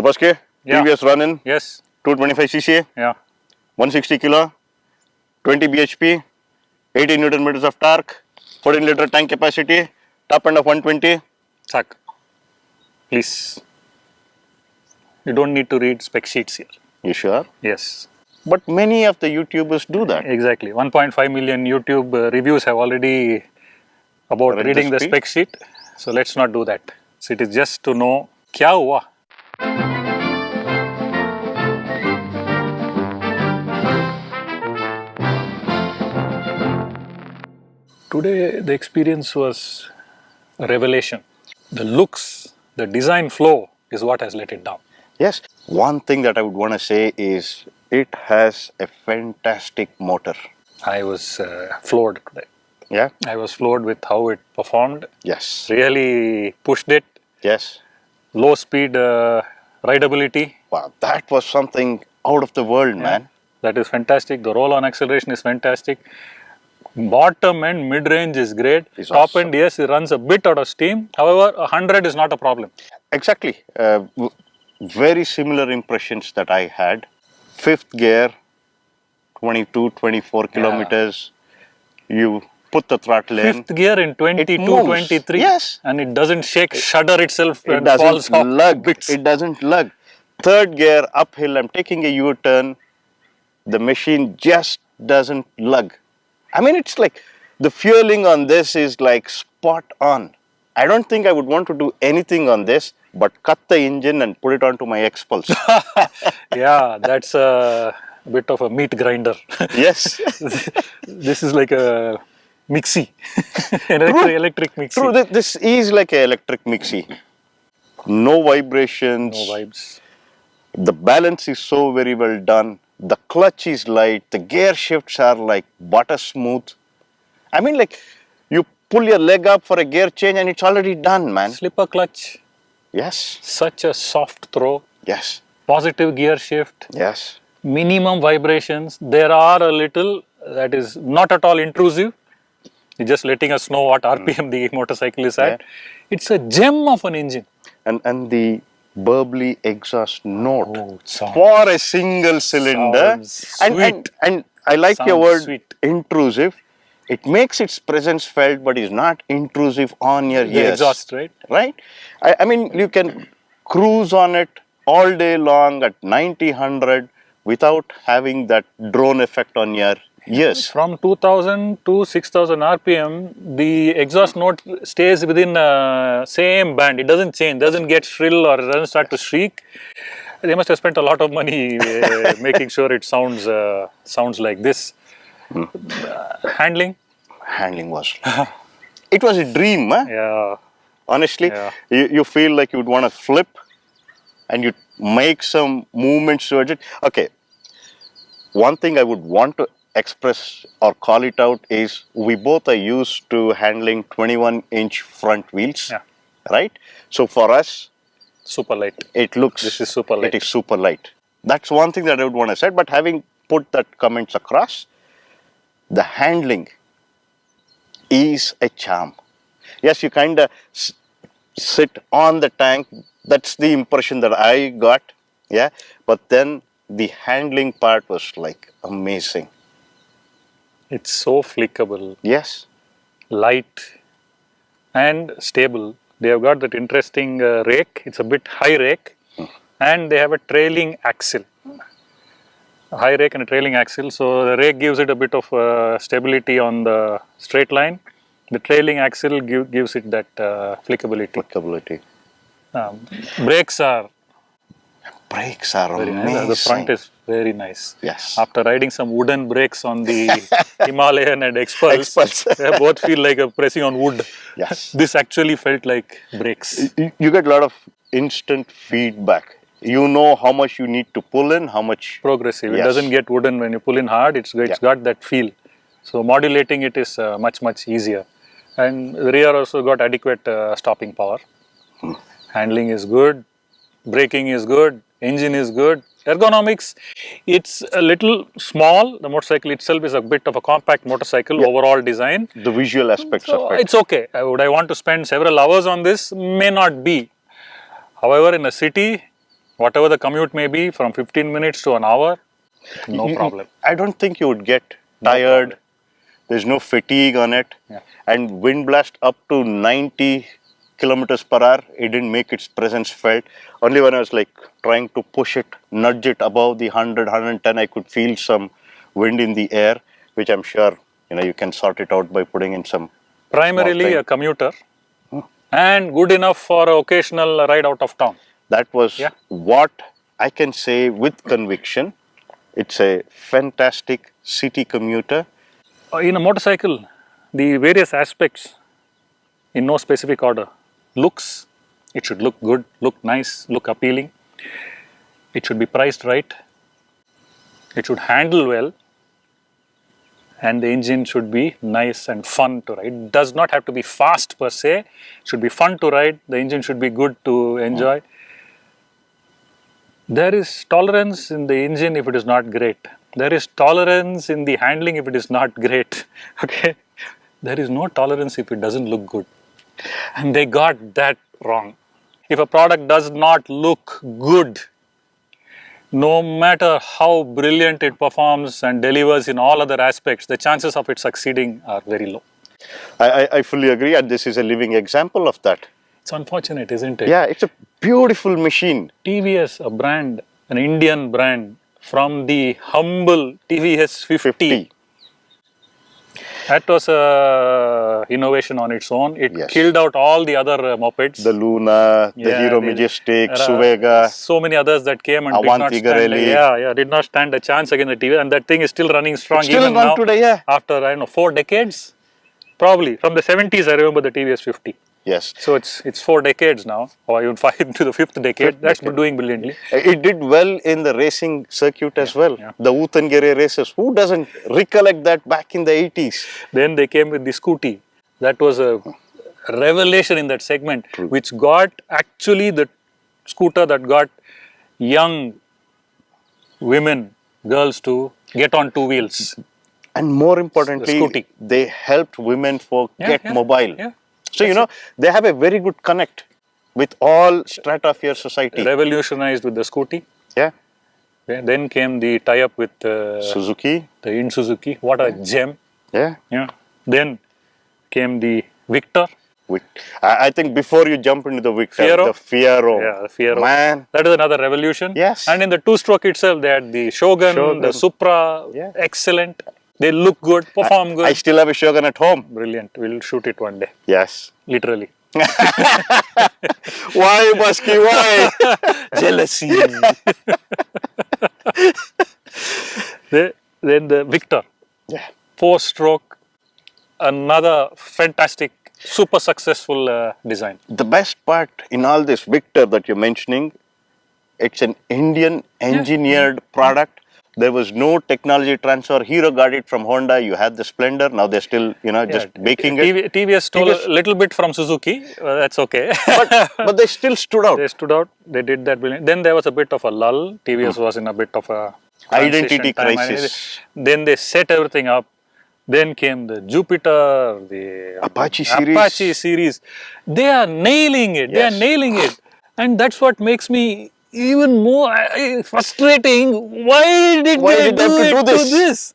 Sabaske, Yeah. TVs Ronin, Yes. 225cc, Yeah. 160 kilo, 20 bhp, 80 Newton meters of torque, 14-liter tank capacity, top end of 120. Suck. Please. You don't need to read spec sheets here. You sure? Yes. But many of the YouTubers do that. Exactly. 1.5 million YouTube reviews have already about Read the reading the speed? spec sheet. So let's not do that. So it is just to know kya hua. Today the experience was a revelation. The looks, the design flow is what has let it down. Yes. One thing that I would want to say is it has a fantastic motor. I was floored today. Yeah? I was floored with how it performed. Yes. Really pushed it. Yes. Low speed rideability. Wow, that was something out of the world, man. That is fantastic. The roll on acceleration is fantastic. Bottom and mid range is great. It's Top awesome. end, yes, it runs a bit out of steam. However, 100 is not a problem. Exactly. Very similar impressions that I had. Fifth gear, 22, 24 kilometers. You put the throttle in. Fifth gear in 22, It moves. 23. Yes. And it doesn't shake, shudder itself It and falls doesn't off lug. bits. It doesn't lug. Third gear, uphill, I'm taking a U-turn. The machine just doesn't lug. I mean, it's like the fueling on this is like spot on. I don't think I would want to do anything on this, but cut the engine and put it onto my X-Pulse. Yeah, that's a bit of a meat grinder. Yes. This is like a mixie, electric mixie. True, this is like an electric mixie. No vibrations. No vibes. The balance is so very well done. The clutch is light. The gear shifts are like butter smooth. I mean, like you pull your leg up for a gear change and it's already done, man. Slipper clutch, Yes. such a soft throw. Yes. Positive gear shift, Yes. minimum vibrations. There are a little that is not at all intrusive. You're just letting us know what RPM the motorcycle is at. Yeah. It's a gem of an engine. And the burbly exhaust note Oh, it sounds- for a single cylinder. Sounds And sweet. I like your Sounds word sweet. intrusive. It makes its presence felt, but is not intrusive on your The ears. exhaust, right? Right? I mean, you can cruise on it all day long at 90, 100 without having that drone effect on your ears. From 2000 to 6000 RPM, the exhaust note stays within same band. It doesn't change, doesn't get shrill or doesn't start to shriek. They must have spent a lot of money making sure it sounds like this. Handling, Handling was, it was a dream, huh? yeah. Honestly, Yeah. you feel like you'd want to flip and you make some movements towards it. Okay, one thing I would want to express or call it out is we both are used to handling 21-inch front wheels, Yeah. right? So for us, Super light. it looks, This is super light. It is super light. That's one thing that I would want to say, but having put that comments across, the handling is a charm. Yes, you kind of sit on the tank. That's the impression that I got. Yeah, but then the handling part was like amazing. It's so flickable, Yes. light, and stable. They have got that interesting rake. It's a bit high rake, and they have a trailing axle. A high rake and a trailing axle. So the rake gives it a bit of stability on the straight line. The trailing axle gives it that flickability. Flexibility. Brakes are Brakes are very amazing. nice. The front is very nice. Yes. After riding some wooden brakes on the Himalayan and X-Pulse, X-Pulse. they both feel like a pressing on wood. Yes. This actually felt like brakes. You get a lot of instant feedback. You know how much you need to pull in, how much. Progressive. It Yes. doesn't get wooden when you pull in hard. It's got that feel. So modulating it is much easier. And the rear also got adequate stopping power. Handling is good. Braking is good. Engine is good. Ergonomics, it's a little small. The motorcycle itself is a bit of a compact motorcycle, overall design. The visual aspects So of it. it's okay. Would I want to spend several hours on this? May not be. However, in a city, Whatever the commute may be, from 15 minutes to an hour, no problem. I don't think you would get No tired. problem. There's no fatigue on it. Yeah. And wind blast up to 90 kilometers per hour, it didn't make its presence felt. Only when I was like trying to push it, nudge it above the 100, 110, I could feel some wind in the air, which I'm sure you can sort it out by putting in some Primarily small a thing. commuter and good enough for an occasional ride out of town. That was Yeah. what I can say with conviction. It's a fantastic city commuter. In a motorcycle, the various aspects in no specific order. Looks, it should look good, look nice, look appealing. It should be priced right. It should handle well. And the engine should be nice and fun to ride. It does not have to be fast per se. It should be fun to ride. The engine should be good to enjoy. There is tolerance in the engine if it is not great. There is tolerance in the handling if it is not great. Okay. There is no tolerance if it doesn't look good. And they got that wrong. If a product does not look good, no matter how brilliant it performs and delivers in all other aspects, the chances of it succeeding are very low. I fully agree, and this is a living example of that. It's unfortunate, isn't it? Yeah, it's a beautiful machine. TVS, a brand, an Indian brand from the humble TVS 50. That was a innovation on its own. It Yes. killed out all the other mopeds. The Luna, the Yeah, Hero the- Majestic, there are Suvega. so many others that came and Avanti Garelli. did not stand a chance against the TV, and that thing is still running strong It's still even run now. today, yeah. After 4 decades, probably from the 70s. I remember the TVS 50. Yes. So it's 4 decades now, or even 5 into the 5th decade. Fifth That's decade. doing brilliantly. It did well in the racing circuit as well. yeah. The Utangere races. Who doesn't recollect that back in the 80s? Then they came with the Scooty. That was a revelation in that segment, which got actually the scooter that got young women, girls to get on 2 wheels. And more importantly, Scooty. they helped women folk Yeah, get yeah, mobile. yeah. So, they have a very good connect with all strata of your society. Revolutionized with the Scooty. Yeah. Yeah, then came the tie-up with Suzuki. the In Suzuki. What a gem! Yeah. Yeah. Then came the Victor. I think before you jump into the Victor, Fiero? the Fiero. Yeah, the Fiero. Man. That is another revolution. Yes. And in the 2-stroke itself, they had the Shogun, the Supra. Yeah. Excellent. They look good, perform good. I still have a Shogun at home. Brilliant. We'll shoot it one day. Yes. Literally. Why, Musky? Why? Jealousy. Then the Victor. Yeah. 4-stroke. Another fantastic, super successful design. The best part in all this Victor that you're mentioning, it's an Indian engineered product. There was no technology transfer. Hero got it from Honda. You had the Splendor. Now they're still, just making it. TVS stole a little bit from Suzuki. That's okay. But they still stood out. They stood out. They did that brilliant. Then there was a bit of a lull. TVS was in a bit of a Identity transition time. crisis. Then they set everything up. Then came the Jupiter, the Apache series. Apache series. They are nailing it. They Yes. are nailing it. And that's what makes me even more frustrating. Why did they did they have to do this?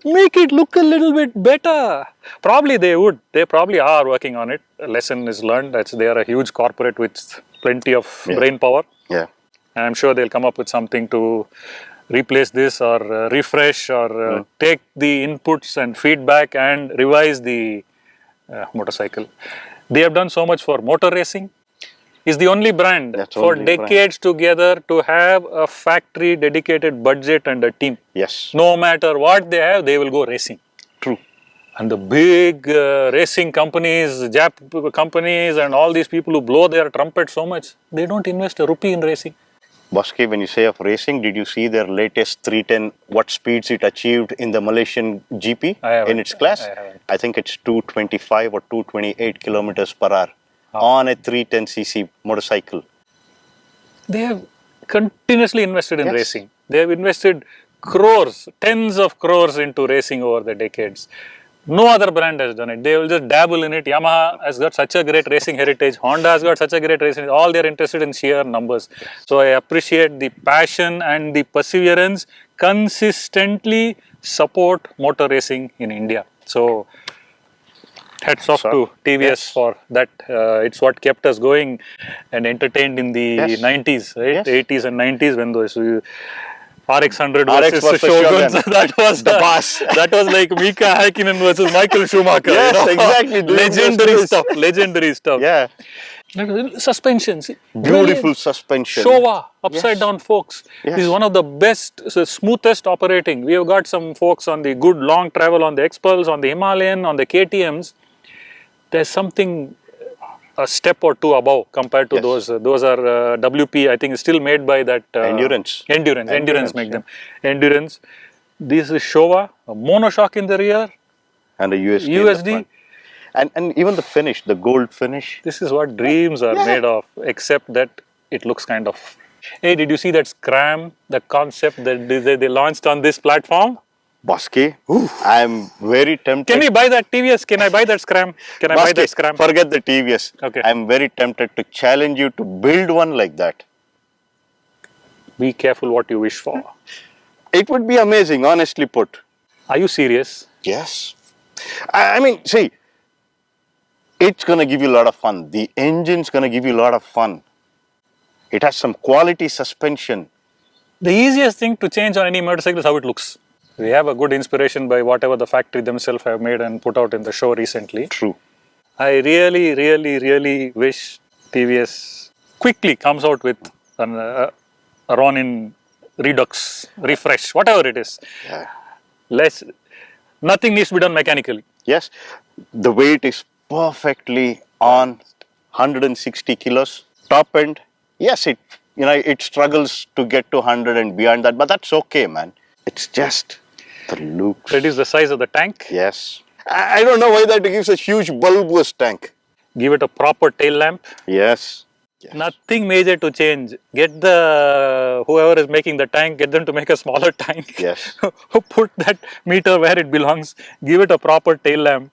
Make it look a little bit better. Probably they would. They probably are working on it. A lesson is learned. They are a huge corporate with plenty of brain power. Yeah. And I'm sure they'll come up with something to replace this or refresh or take the inputs and feedback and revise the motorcycle. They have done so much for motor racing. Is the only brand That's for only brand. decades together to have a factory dedicated budget and a team. Yes. No matter what they have, they will go racing. True. And the big racing companies, Jap companies and all these people who blow their trumpet so much, they don't invest a rupee in racing. Boski, when you say of racing, did you see their latest 310, what speeds it achieved in the Malaysian GP in its class? I haven't. I think it's 225 or 228 kilometers per hour on a 310cc motorcycle. They have continuously invested in Yes. racing. They have invested crores, tens of crores into racing over the decades. No other brand has done it. They will just dabble in it. Yamaha has got such a great racing heritage. Honda has got such a great racing. All they're interested in sheer numbers. So I appreciate the passion and the perseverance. Consistently support motor racing in India. So hats off to TVS Yes. for that. It's what kept us going and entertained in the Yes. 90s, right? Yes. 80s and 90s when those RX100 RX versus versus Shoguns. Shogun. That was The boss. that was like Mika Häkkinen versus Michael Schumacher. Yes, exactly. During those Legendary days. stuff. Legendary stuff. Yeah. Suspensions. Beautiful suspension. Showa, upside down forks. Yes. This is one of the best, smoothest operating. We have got some forks on the good long travel on the Expulse, on the Himalayan, on the KTMs. There's something a step or two above compared to Yes. those. Those are WP. I think still made by that Endurance. Endurance make yeah. them. Endurance. This is Showa, a monoshock in the rear, And a USD. in the USD. front. And even the finish, the gold finish. This is what dreams are Yeah. made of, except that it looks kind of. Hey, did you see that Scram, the concept that they launched on this platform? Bosque, I'm very tempted. Can we buy that TVS? Can I buy that Scram? Can I buy Bosque, that Scram? forget the TVS. Okay. I'm very tempted to challenge you to build one like that. Be careful what you wish for. It would be amazing, honestly put. Are you serious? Yes. I mean, see, it's going to give you a lot of fun. The engine's going to give you a lot of fun. It has some quality suspension. The easiest thing to change on any motorcycle is how it looks. We have a good inspiration by whatever the factory themselves have made and put out in the show recently. True. I really, really, really wish TVS quickly comes out with a Ronin Redux, refresh, whatever it is. Yeah. Nothing needs to be done mechanically. Yes, the weight is perfectly on 160 kilos. Top end, yes, it struggles to get to 100 and beyond that, but that's okay, man. It's just the looks. Reduce the size of the tank. Yes. I don't know why that gives a huge bulbous tank. Give it a proper tail lamp. Yes. Nothing major to change. Get whoever is making the tank, get them to make a smaller tank. Yes. Put that meter where it belongs. Give it a proper tail lamp.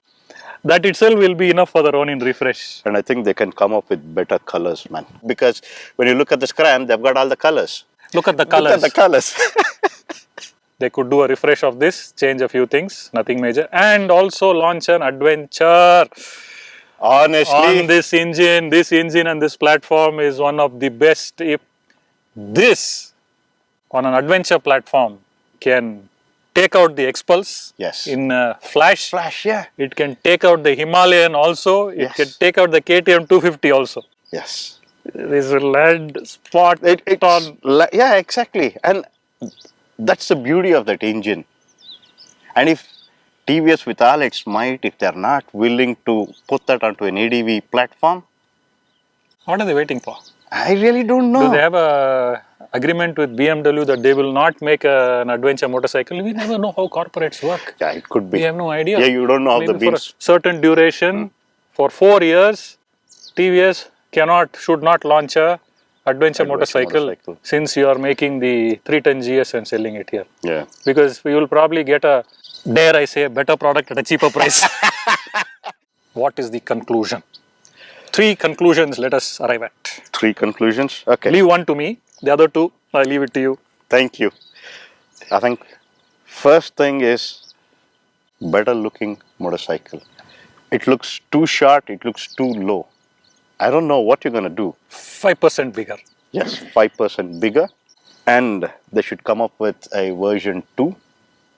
That itself will be enough for the Ronin refresh. And I think they can come up with better colors, man. Because when you look at the Scram, they've got all the colors. Look at the colors. Look at the colors. They could do a refresh of this, change a few things, nothing major. And also launch an adventure. Honestly. On this engine and this platform is one of the best. If this on an adventure platform can take out the Expulse Yes. in a flash, Yeah. it can take out the Himalayan also, it Yes. can take out the KTM 250 also. Yes. There's a lead spot on. Yeah, exactly. And that's the beauty of that engine. And if TVS with all its might, if they're not willing to put that onto an ADV platform, What are they waiting for? I really don't know. Do they have a agreement with BMW that they will not make an adventure motorcycle? We never know how corporates work. Yeah, it could be. We have no idea. Yeah, you don't know how Maybe the for a beams. certain duration, for 4 years, TVS should not launch a adventure motorcycle since you are making the 310 GS and selling it here. Yeah. Because we will probably get a, dare I say, a better product at a cheaper price. What is the conclusion? 3 conclusions let us arrive at. 3 conclusions. Okay. Leave one to me, the other 2, I leave it to you. Thank you. I think first thing is better looking motorcycle. It looks too short, it looks too low. I don't know what you're going to do. 5% bigger. Yes, 5% bigger. And they should come up with a version 2,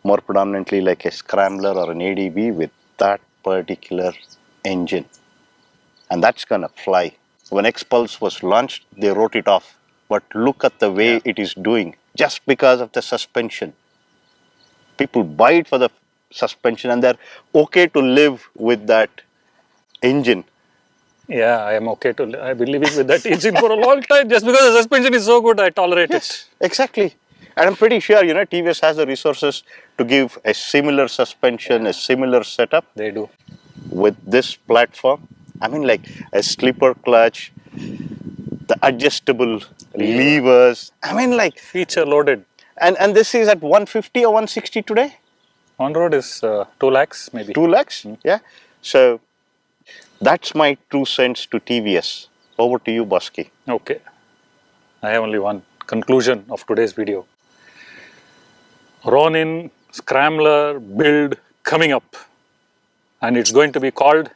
more predominantly like a scrambler or an ADV with that particular engine. And that's going to fly. When Expulse was launched, they wrote it off. But look at the way it is doing, just because of the suspension. People buy it for the suspension and they're okay to live with that engine. Yeah, I am okay to. I've been living with that engine for a long time. Just because the suspension is so good, I tolerate it. Exactly. And I'm pretty sure, TVS has the resources to give a similar suspension, a similar setup. They do. With this platform, I mean, like a slipper clutch, the adjustable levers. I mean, like feature loaded. And this is at 150 or 160 today? On road is 2 lakhs maybe. 2 lakhs? Yeah. So that's my 2 cents to TVS. Over to you, Bosky. Okay. I have only one conclusion of today's video. Ronin Scrambler build coming up, and it's going to be called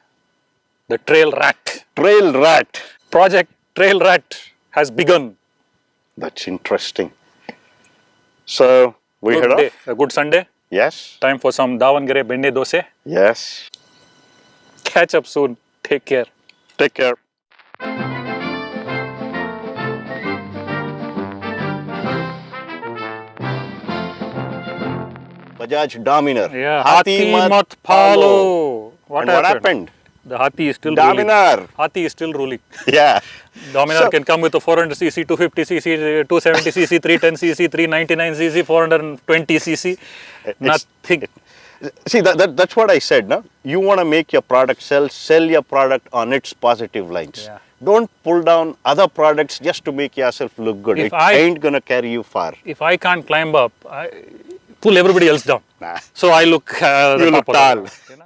the Trail Rat. Trail Rat. Project Trail Rat has begun. That's interesting. So we Good head day, off? a good Sunday. Yes. Time for some Davangere Benne Dose. Yes. Catch up soon. Take care. Take care. Bajaj Dominar. Yeah, Hathi mat phalo. What happened? The Hathi is still ruling. Dominar. Hathi is still ruling. Yeah. Dominar So- can come with a 400cc, 250cc, 270cc, 310cc, 399cc, 420cc. Nothing. See, that's what I said, no? You want to make your product sell your product on its positive lines. Yeah. Don't pull down other products just to make yourself look good. If It I- ain't going to carry you far. If I can't climb up, I pull everybody else down. Nah. So I look the You look top of the tall. mountain, you know?